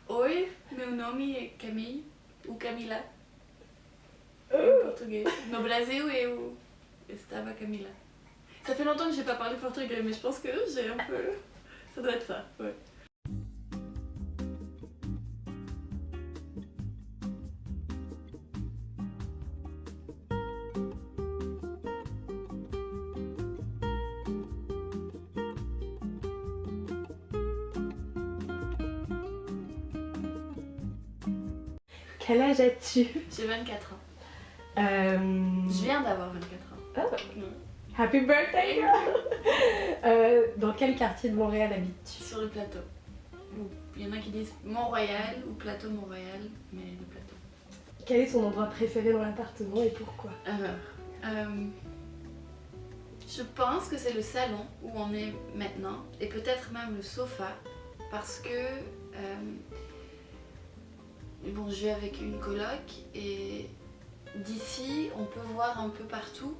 Oi, meu nome é Camille, ou Camila, em português. No Brasil, eu estava Camila. Ça fait longtemps que j'ai pas parlé portugais, mais je pense que j'ai un peu... Ça doit être ça, ouais. Quel âge as-tu? J'ai 24 ans. Euh... Je viens d'avoir 24 ans. Ah, Ouais. happy birthday girl. Dans quel quartier de Montréal habites-tu? Sur le plateau. Il y en a qui disent Mont-Royal ou plateau Mont-Royal, mais le plateau. Quel est ton endroit préféré dans l'appartement et pourquoi? Je pense que c'est le salon où on est maintenant, et peut-être même le sofa, parce que bon, je vis avec une coloc et d'ici on peut voir un peu partout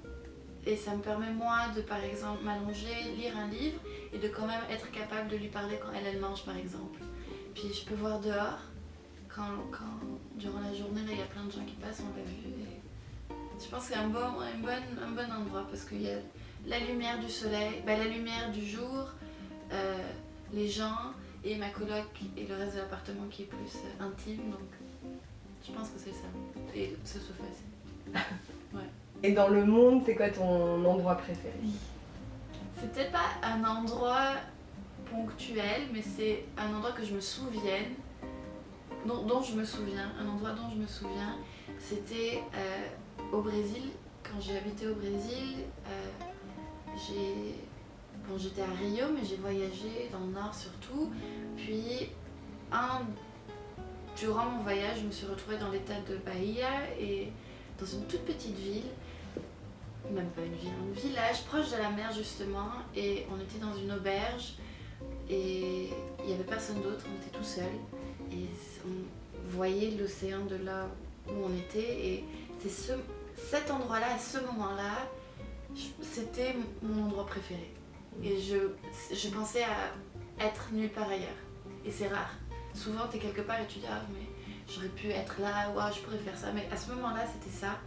et ça me permet moi de par exemple m'allonger, lire un livre et de quand même être capable de lui parler quand elle mange par exemple. Puis je peux voir dehors quand durant la journée là, il y a plein de gens qui passent, on l'a vu. Et je pense que c'est un bon endroit parce qu'il y a la lumière du soleil, la lumière du jour, les gens et ma coloc et le reste de l'appartement qui est plus intime, donc je pense que c'est ça. Et ce sofa aussi. Ouais. Et dans le monde, c'est quoi ton endroit préféré? C'est peut-être pas un endroit ponctuel, mais c'est un endroit que je me souvienne, dont je me souviens, un endroit dont je me souviens, c'était au Brésil. Quand j'ai habité au Brésil, j'étais à Rio, mais j'ai voyagé dans le nord surtout. Puis, durant mon voyage, je me suis retrouvée dans l'état de Bahia et dans une toute petite ville, même pas une ville, un village proche de la mer justement. Et on était dans une auberge et il n'y avait personne d'autre, on était tout seul. Et on voyait l'océan de là où on était. Et c'est cet endroit-là, à ce moment-là, c'était mon endroit préféré. Et je pensais à être nulle part ailleurs. Et c'est rare. Souvent, t'es quelque part et tu dis « Ah, mais j'aurais pu être là, wow, je pourrais faire ça. » Mais à ce moment-là, c'était ça.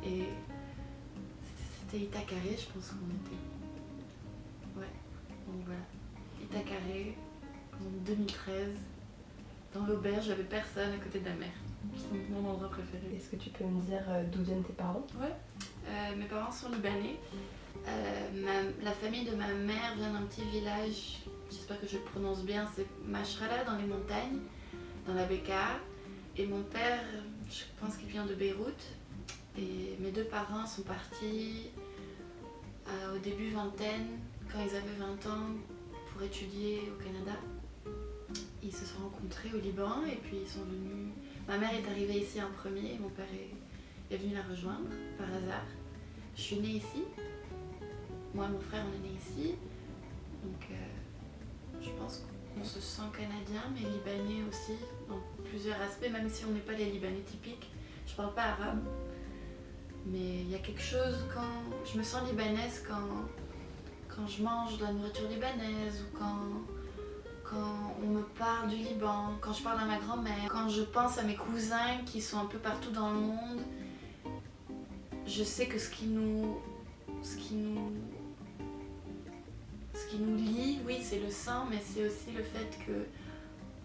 Et c'était Itacaré, je pense qu'on était. Ouais, donc voilà. Itacaré, en 2013. Dans l'auberge, j'avais personne à côté de la mer. C'est mon endroit préféré. Est-ce que tu peux me dire d'où viennent tes parents? Ouais. Mes parents sont libanais. La famille de ma mère vient d'un petit village, j'espère que je le prononce bien, c'est Mashrala dans les montagnes, dans la Bekaa. Et mon père, je pense qu'il vient de Beyrouth. Et mes deux parents sont partis au début vingtaine, quand ils avaient 20 ans, pour étudier au Canada. Ils se sont rencontrés au Liban et puis ils sont venus. Ma mère est arrivée ici en premier et mon père est venu la rejoindre par hasard. Je suis née ici. Moi et mon frère, on est nés ici. Donc je pense qu'on se sent canadien, mais libanais aussi, dans plusieurs aspects, même si on n'est pas les Libanais typiques. Je parle pas arabe. Mais il y a quelque chose quand. Je me sens libanaise quand je mange de la nourriture libanaise ou quand on me parle du Liban, quand je parle à ma grand-mère, quand je pense à mes cousins qui sont un peu partout dans le monde, je sais que ce qui nous lie, oui, c'est le sang, mais c'est aussi le fait que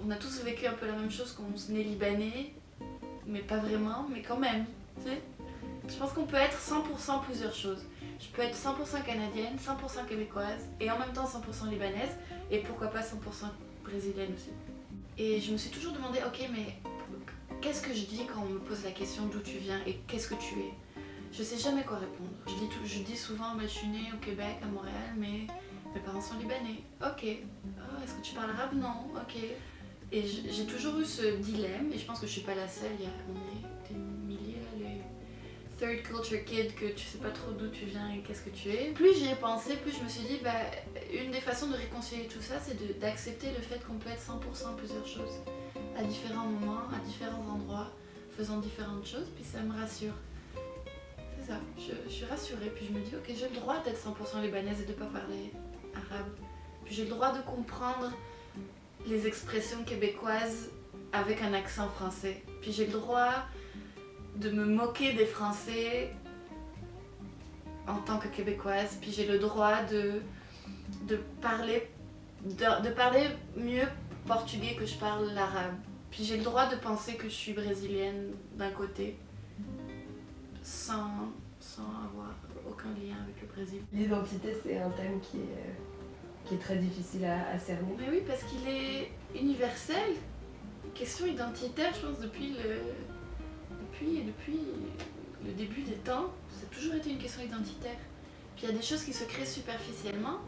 on a tous vécu un peu la même chose quand on est libanais, mais pas vraiment, mais quand même, tu sais. Je pense qu'on peut être 100% plusieurs choses. Je peux être 100% canadienne, 100% québécoise et en même temps 100% libanaise et pourquoi pas 100% brésilienne aussi. Et je me suis toujours demandé, ok, mais qu'est-ce que je dis quand on me pose la question d'où tu viens et qu'est-ce que tu es? Je sais jamais quoi répondre. Je dis souvent, je suis née au Québec, à Montréal, mais mes parents sont libanais. Ok. Oh, est-ce que tu parles arabe? Non. Ok. Et j'ai toujours eu ce dilemme et je pense que je suis pas la seule. On est des milliers là, les third culture kid, que tu sais pas trop d'où tu viens et qu'est-ce que tu es. Plus j'y ai pensé, plus je me suis dit, une des façons de réconcilier tout ça, c'est d'accepter le fait qu'on peut être 100% plusieurs choses, à différents moments, à différents endroits, faisant différentes choses, puis ça me rassure. C'est ça, je suis rassurée, puis je me dis, ok, j'ai le droit d'être 100% libanaise et de pas parler arabe. Puis j'ai le droit de comprendre les expressions québécoises avec un accent français. Puis j'ai le droit de me moquer des Français en tant que Québécoise. Puis j'ai le droit de parler mieux portugais que je parle l'arabe. Puis j'ai le droit de penser que je suis brésilienne d'un côté, sans avoir aucun lien avec le Brésil. L'identité, c'est un thème qui est très difficile à cerner. Mais oui, parce qu'il est universel. Question identitaire, je pense, depuis le début des temps, ça a toujours été une question identitaire. Puis il y a des choses qui se créent superficiellement,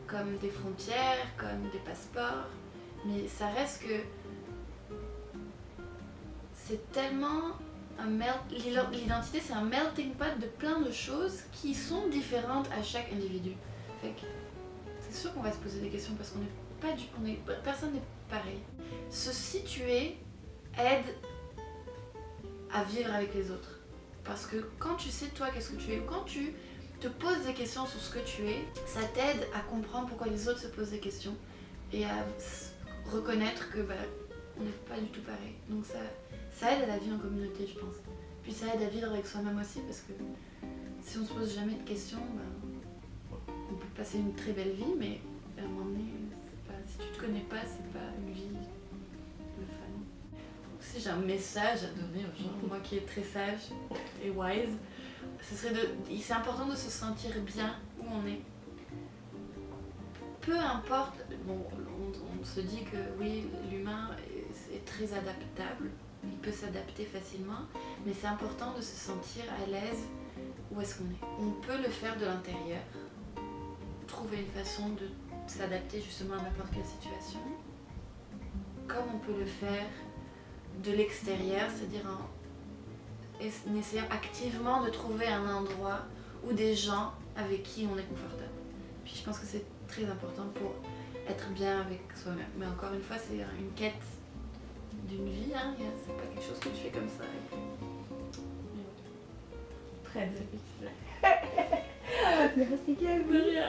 comme des frontières, comme des passeports, mais ça reste que c'est tellement l'identité, c'est un melting pot de plein de choses qui sont différentes à chaque individu. Fait que c'est sûr qu'on va se poser des questions parce qu'on n'est pas personne n'est pareil. Se situer aide à vivre avec les autres. Parce que quand tu sais toi qu'est-ce que tu es, ou quand tu te poses des questions sur ce que tu es, ça t'aide à comprendre pourquoi les autres se posent des questions et à reconnaître que on n'est pas du tout pareil. Donc ça aide à la vie en communauté, je pense. Puis ça aide à vivre avec soi-même aussi, parce que si on se pose jamais de questions, on peut passer une très belle vie, mais à un moment donné, si tu te connais pas, c'est pas une vie de fun. Donc si j'ai un message à donner aux gens, moi qui est très sage et wise, c'est important de se sentir bien où on est. Peu importe, on se dit que oui, l'humain est très adaptable, il peut s'adapter facilement, mais c'est important de se sentir à l'aise où est-ce qu'on est. On peut le faire de l'intérieur, trouver une façon de s'adapter justement à n'importe quelle situation, comme on peut le faire de l'extérieur, c'est-à-dire en essayant activement de trouver un endroit ou des gens avec qui on est confortable. Puis je pense que c'est très important pour être bien avec soi-même. Mais encore une fois, c'est une quête d'une vie, hein. C'est pas quelque chose que tu fais comme ça. Très bien. Merci Camille.